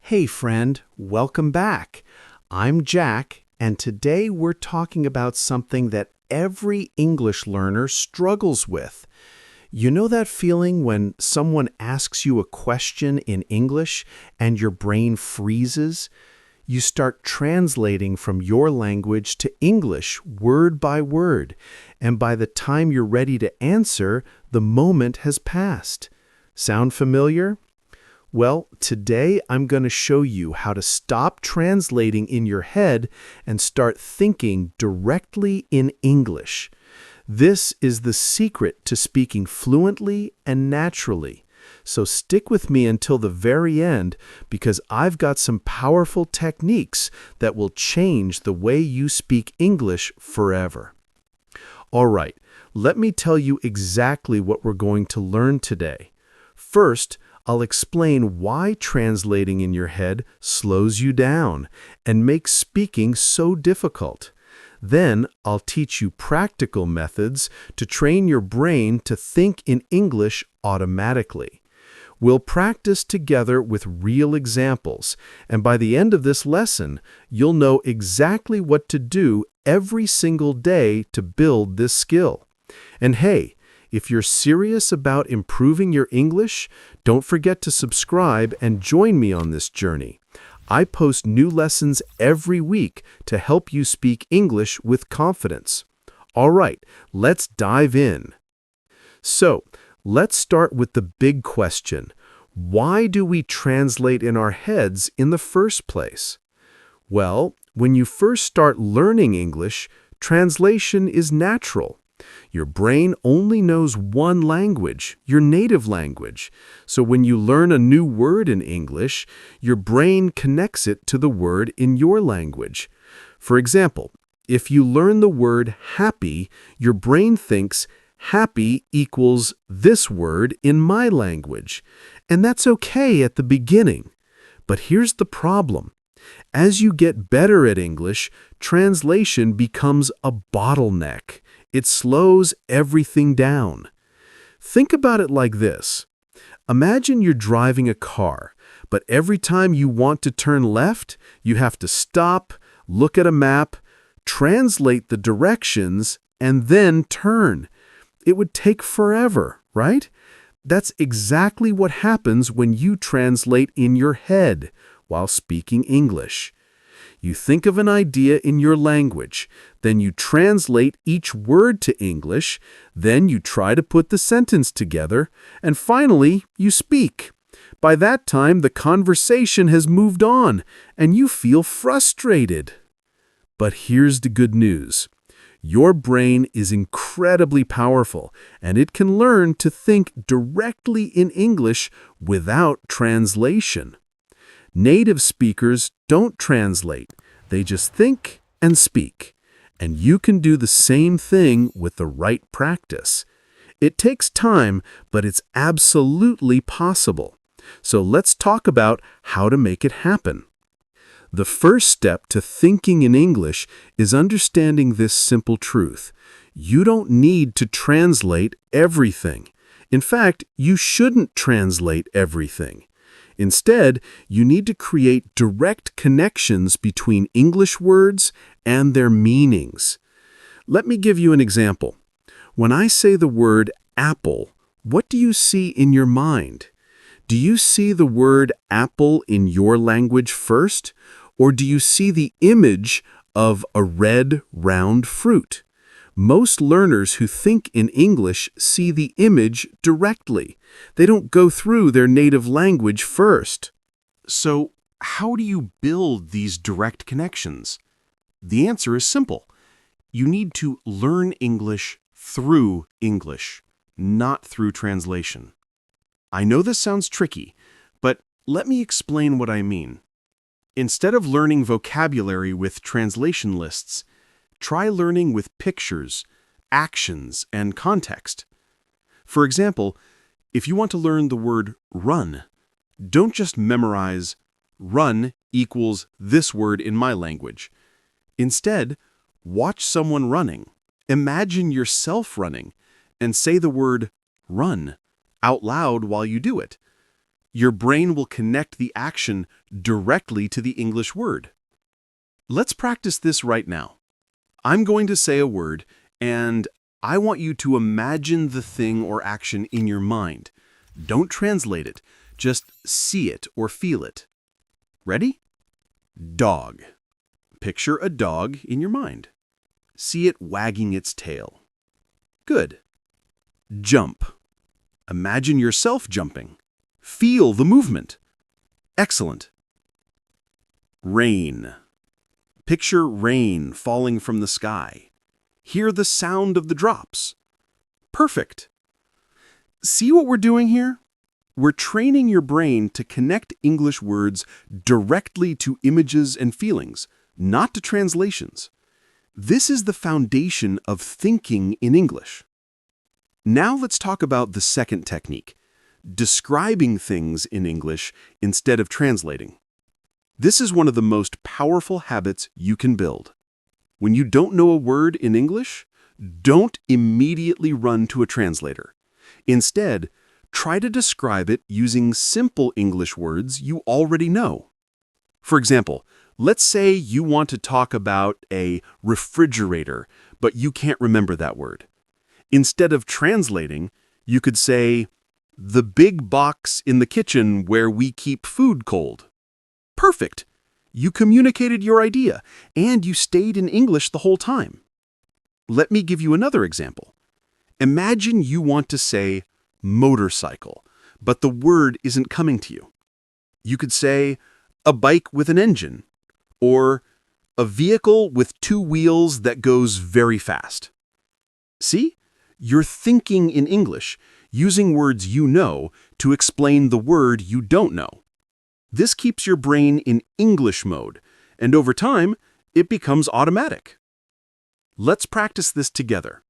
Hey friend, welcome back. I'm Jack, and today we're talking about something that every English learner struggles with. You know that feeling when someone asks you a question in English and your brain freezes? You start translating from your language to English word by word, and by the time you're ready to answer, the moment has passed. Sound familiar? Well, today I'm going to show you how to stop translating in your head and start thinking directly in English. This is the secret to speaking fluently and naturally. So stick with me until the very end because I've got some powerful techniques that will change the way you speak English forever. All right, let me tell you exactly what we're going to learn today. First, I'll explain why translating in your head slows you down and makes speaking so difficult. Then I'll teach you practical methods to train your brain to think in English automatically. We'll practice together with real examples, and by the end of this lesson, you'll know exactly what to do every single day to build this skill. And hey, if you're serious about improving your English, don't forget to subscribe and join me on this journey. I post new lessons every week to help you speak English with confidence. All right, let's dive in. So, let's start with the big question. Why do we translate in our heads in the first place? Well, when you first start learning English, translation is natural. Your brain only knows one language, your native language. So when you learn a new word in English, your brain connects it to the word in your language. For example, if you learn the word happy, your brain thinks happy equals this word in my language. And that's okay at the beginning. But here's the problem. As you get better at English, translation becomes a bottleneck. It slows everything down. Think about it like this. Imagine you're driving a car, but every time you want to turn left, you have to stop, look at a map, translate the directions, and then turn. It would take forever, right? That's exactly what happens when you translate in your head while speaking English. You think of an idea in your language, then you translate each word to English, then you try to put the sentence together, and finally, you speak. By that time, the conversation has moved on, and you feel frustrated. But here's the good news. Your brain is incredibly powerful, and it can learn to think directly in English without translation. Native speakers don't translate. They just think and speak. And you can do the same thing with the right practice. It takes time, but it's absolutely possible. So let's talk about how to make it happen. The first step to thinking in English is understanding this simple truth. You don't need to translate everything. In fact, you shouldn't translate everything. Instead, you need to create direct connections between English words and their meanings. Let me give you an example. When I say the word apple, what do you see in your mind? Do you see the word apple in your language first, or do you see the image of a red, round fruit? Most learners who think in English see the image directly. They don't go through their native language first. So, how do you build these direct connections? The answer is simple. You need to learn English through English, not through translation. I know this sounds tricky, but let me explain what I mean. Instead of learning vocabulary with translation lists, try learning with pictures, actions, and context. For example, if you want to learn the word run, don't just memorize run equals this word in my language. Instead, watch someone running, imagine yourself running, and say the word run out loud while you do it. Your brain will connect the action directly to the English word. Let's practice this right now. I'm going to say a word, and I want you to imagine the thing or action in your mind. Don't translate it. Just see it or feel it. Ready? Dog. Picture a dog in your mind. See it wagging its tail. Good. Jump. Imagine yourself jumping. Feel the movement. Excellent. Rain. Picture rain falling from the sky. Hear the sound of the drops. Perfect. See what we're doing here? We're training your brain to connect English words directly to images and feelings, not to translations. This is the foundation of thinking in English. Now let's talk about the second technique, describing things in English instead of translating. This is one of the most powerful habits you can build. When you don't know a word in English, don't immediately run to a translator. Instead, try to describe it using simple English words you already know. For example, let's say you want to talk about a refrigerator, but you can't remember that word. Instead of translating, you could say, the big box in the kitchen where we keep food cold. Perfect! You communicated your idea, and you stayed in English the whole time. Let me give you another example. Imagine you want to say motorcycle, but the word isn't coming to you. You could say a bike with an engine, or a vehicle with two wheels that goes very fast. See? You're thinking in English, using words you know to explain the word you don't know. This keeps your brain in English mode, and over time, it becomes automatic. Let's practice this together.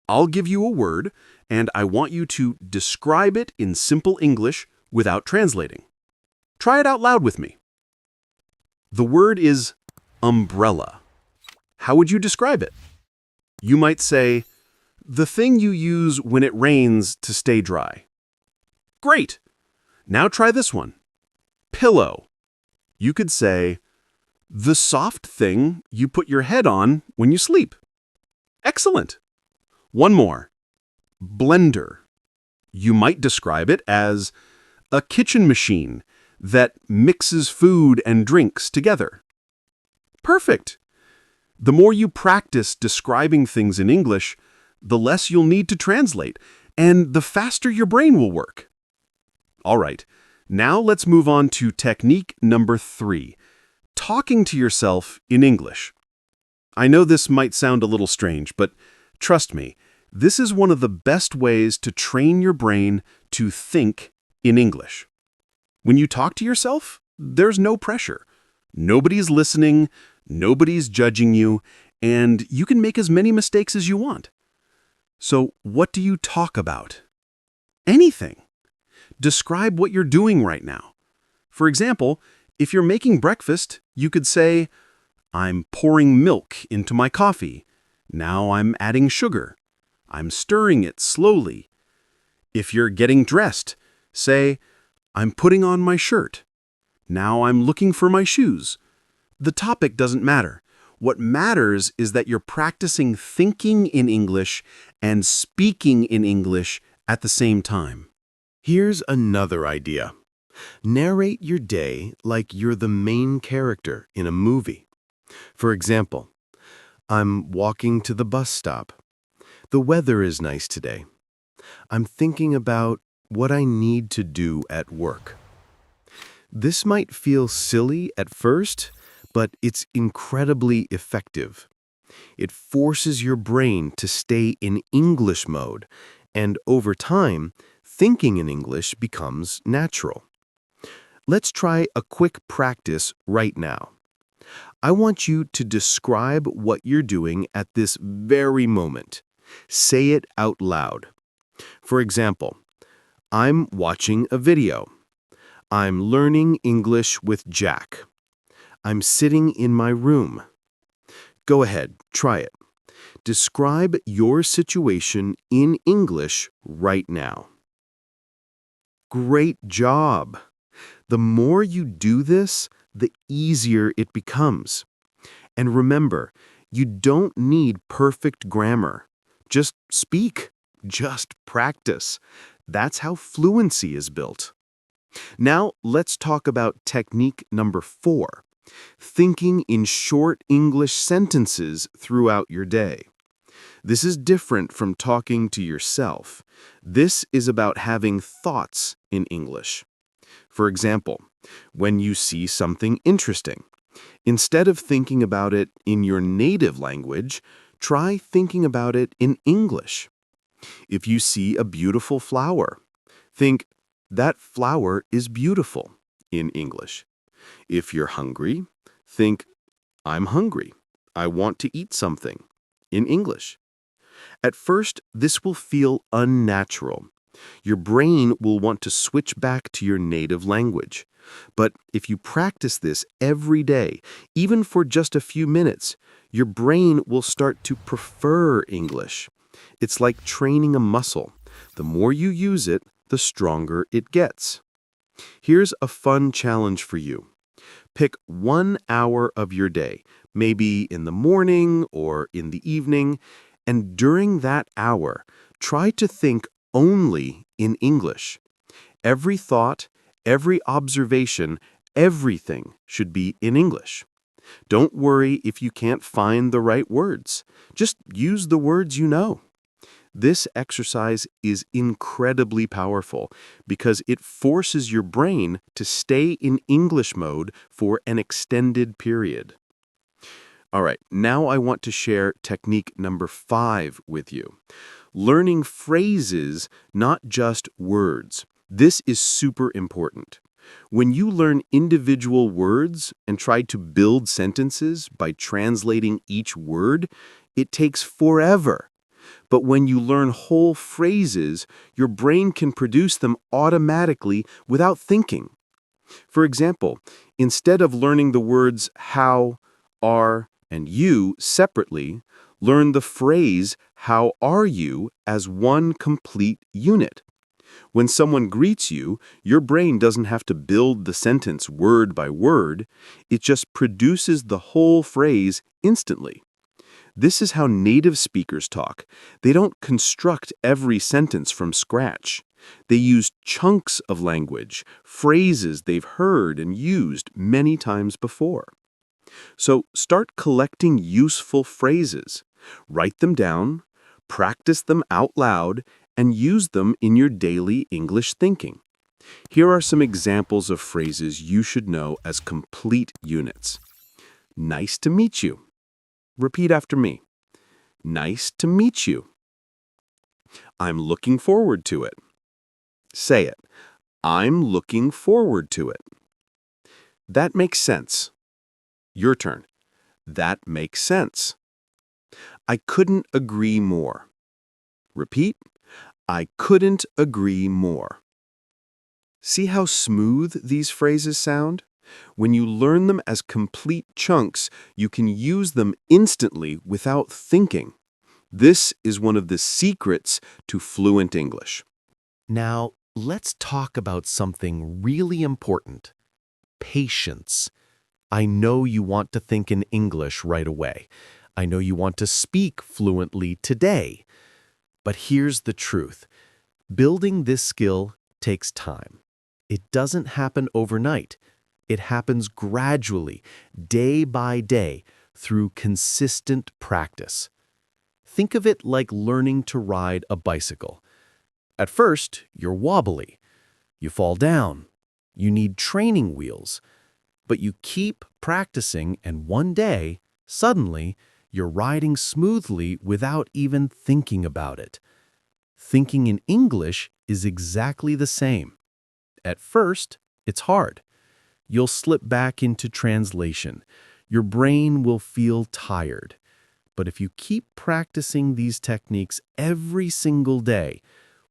I'll give you a word, and I want you to describe it in simple English without translating. Try it out loud with me. The word is umbrella. How would you describe it? You might say, the thing you use when it rains to stay dry. Great! Now try this one. Pillow. You could say, the soft thing you put your head on when you sleep. Excellent! One more. Blender. You might describe it as a kitchen machine that mixes food and drinks together. Perfect! The more you practice describing things in English, the less you'll need to translate, and the faster your brain will work. All right, now let's move on to technique number 3, talking to yourself in English. I know this might sound a little strange, but trust me, this is one of the best ways to train your brain to think in English. When you talk to yourself, there's no pressure. Nobody's listening, nobody's judging you, and you can make as many mistakes as you want. So what do you talk about? Anything. Describe what you're doing right now. For example, if you're making breakfast, you could say, I'm pouring milk into my coffee. Now I'm adding sugar. I'm stirring it slowly. If you're getting dressed, say, I'm putting on my shirt. Now I'm looking for my shoes. The topic doesn't matter. What matters is that you're practicing thinking in English and speaking in English at the same time. Here's another idea. Narrate your day like you're the main character in a movie. For example, I'm walking to the bus stop. The weather is nice today. I'm thinking about what I need to do at work. This might feel silly at first, but it's incredibly effective. It forces your brain to stay in English mode, and over time, thinking in English becomes natural. Let's try a quick practice right now. I want you to describe what you're doing at this very moment. Say it out loud. For example, I'm watching a video. I'm learning English with Jack. I'm sitting in my room. Go ahead, try it. Describe your situation in English right now. Great job. The more you do this, the easier it becomes. And remember, you don't need perfect grammar. Just speak. Just practice. That's how fluency is built. Now, let's talk about technique number 4, thinking in short English sentences throughout your day. This is different from talking to yourself. This is about having thoughts in English. For example, when you see something interesting, instead of thinking about it in your native language, try thinking about it in English. If you see a beautiful flower, think, that flower is beautiful in English. If you're hungry, think, I'm hungry. I want to eat something in English. At first, this will feel unnatural. Your brain will want to switch back to your native language. But if you practice this every day, even for just a few minutes, your brain will start to prefer English. It's like training a muscle. The more you use it, the stronger it gets. Here's a fun challenge for you. Pick 1 hour of your day, maybe in the morning or in the evening, and during that hour, try to think only in English. Every thought, every observation, everything should be in English. Don't worry if you can't find the right words. Just use the words you know. This exercise is incredibly powerful because it forces your brain to stay in English mode for an extended period. All right, now I want to share technique number 5 with you. Learning phrases, not just words. This is super important. When you learn individual words and try to build sentences by translating each word, it takes forever. But when you learn whole phrases, your brain can produce them automatically without thinking. For example, instead of learning the words how, are, and you separately, learn the phrase how are you as one complete unit. When someone greets you, your brain doesn't have to build the sentence word by word. It just produces the whole phrase instantly. This is how native speakers talk. They don't construct every sentence from scratch. They use chunks of language, phrases they've heard and used many times before. So start collecting useful phrases. Write them down, practice them out loud, and use them in your daily English thinking. Here are some examples of phrases you should know as complete units. Nice to meet you. Repeat after me. Nice to meet you. I'm looking forward to it. Say it. I'm looking forward to it. That makes sense. Your turn. That makes sense. I couldn't agree more. Repeat. I couldn't agree more. See how smooth these phrases sound? When you learn them as complete chunks, you can use them instantly without thinking. This is one of the secrets to fluent English. Now, let's talk about something really important. Patience. I know you want to think in English right away. I know you want to speak fluently today. But here's the truth. Building this skill takes time. It doesn't happen overnight. It happens gradually, day by day, through consistent practice. Think of it like learning to ride a bicycle. At first, you're wobbly. You fall down. You need training wheels. But you keep practicing, and one day, suddenly, you're riding smoothly without even thinking about it. Thinking in English is exactly the same. At first, it's hard. You'll slip back into translation. Your brain will feel tired. But if you keep practicing these techniques every single day,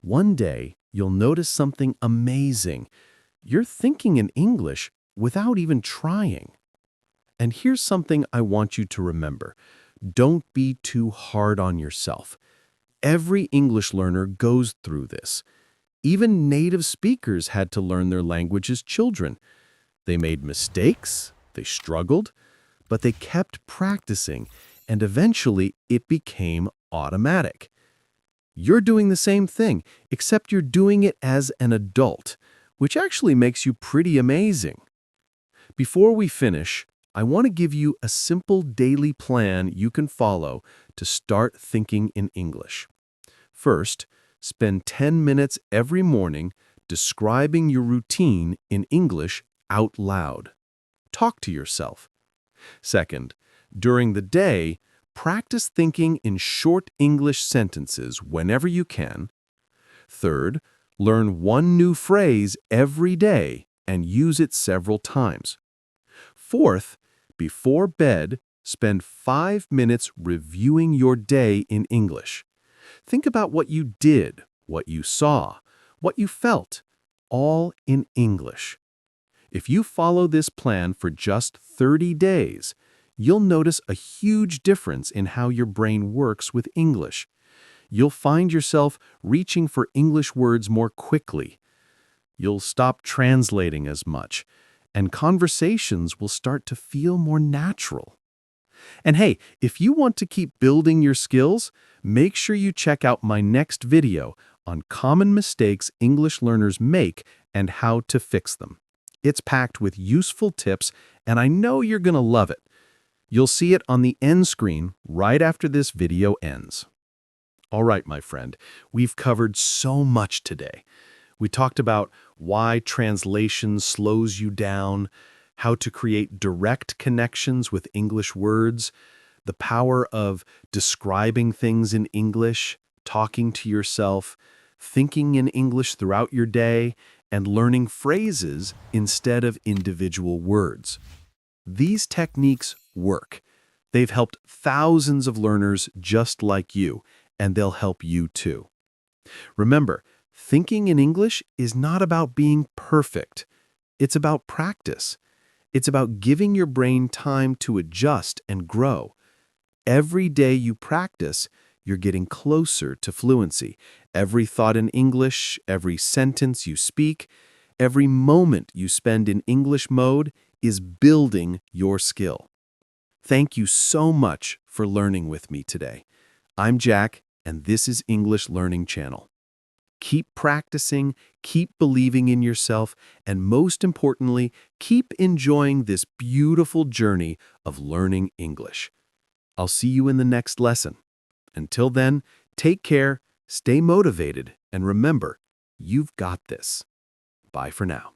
one day you'll notice something amazing. You're thinking in English without even trying. And here's something I want you to remember. Don't be too hard on yourself. Every English learner goes through this. Even native speakers had to learn their language as children. They made mistakes, they struggled, but they kept practicing, and eventually it became automatic. You're doing the same thing, except you're doing it as an adult, which actually makes you pretty amazing. Before we finish, I want to give you a simple daily plan you can follow to start thinking in English. First, spend 10 minutes every morning describing your routine in English out loud. Talk to yourself. Second, during the day, practice thinking in short English sentences whenever you can. Third, learn one new phrase every day and use it several times. Fourth, before bed, spend 5 minutes reviewing your day in English. Think about what you did, what you saw, what you felt, all in English. If you follow this plan for just 30 days, you'll notice a huge difference in how your brain works with English. You'll find yourself reaching for English words more quickly. You'll stop translating as much, and conversations will start to feel more natural. And hey, if you want to keep building your skills, make sure you check out my next video on common mistakes English learners make and how to fix them. It's packed with useful tips, and I know you're going to love it. You'll see it on the end screen right after this video ends. All right, my friend, we've covered so much today. We talked about why translation slows you down, how to create direct connections with English words, the power of describing things in English, talking to yourself, thinking in English throughout your day, and learning phrases instead of individual words. These techniques work. They've helped thousands of learners just like you, and they'll help you too. Remember, thinking in English is not about being perfect. It's about practice. It's about giving your brain time to adjust and grow. Every day you practice, you're getting closer to fluency. Every thought in English, every sentence you speak, every moment you spend in English mode is building your skill. Thank you so much for learning with me today. I'm Jack, and this is English Learning Channel. Keep practicing, keep believing in yourself, and most importantly, keep enjoying this beautiful journey of learning English. I'll see you in the next lesson. Until then, take care, stay motivated, and remember, you've got this. Bye for now.